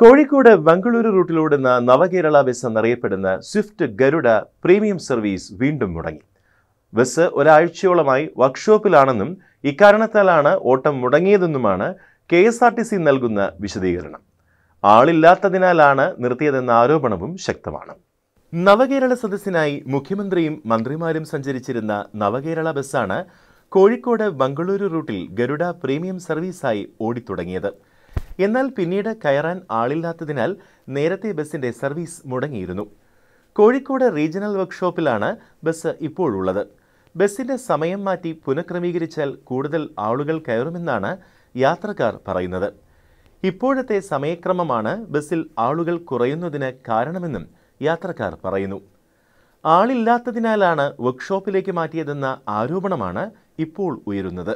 കോഴിക്കോട് ബംഗളൂരു റൂട്ടിലോടുന്ന നവകേരള bus എന്നറിയപ്പെടുന്ന Swift Garuda premium service വീണ്ടും മുടങ്ങി. ബസ് ഒരാഴ്ചയോളമായി വർക്ക്ഷോപ്പിലാണെന്നും ഇക്കാരണത്താലാണ് ഓട്ടം മുടങ്ങിയതെന്നുമാണ് KSRTC നൽകുന്ന വിശദീകരണം. ആളില്ലാത്തതിനാലാണ് നിർത്തിയതെന്ന ആരോപണവും ശക്തമാണ്. നവകേരള സദസ്സിനായി മുഖ്യമന്ത്രിയും മന്ത്രിമാരും സഞ്ചരിച്ചിരുന്ന നവകേരള ബസ്സാണ് കോഴിക്കോട് ബംഗളൂരു റൂട്ടിൽ ഗരുഡ പ്രീമിയം സർവീസായി ഓടിത്തുടങ്ങിയത്. എന്നാൽ പിന്നീട് കയറാൻ ആളില്ലാത്തതിനാൽ നേരത്തെ ബസിന്റെ സർവീസ് മുടങ്ങിയിരുന്നു. കോഴിക്കോട് റീജിയണൽ വർക്ക്ഷോപ്പിലാണ് ബസ് ഇപ്പോഴുള്ളത്. ബസിന്റെ സമയം മാറ്റി പുനഃക്രമീകരിച്ചാൽ കൂടുതൽ ആളുകൾ കയറുമെന്നാണ് യാത്രക്കാർ പറയുന്നത്. ഇപ്പോഴത്തെ സമയക്രമമാണ് ബസിൽ ആളുകൾ കുറയുന്നതിന് കാരണമെന്നും യാത്രക്കാർ പറയുന്നു. ആളില്ലാത്തതിനാലാണ് വർക്ക്ഷോപ്പിലേക്ക് മാറ്റിയതെന്ന ആരോപണമാണ് ഇപ്പോൾ ഉയരുന്നത്.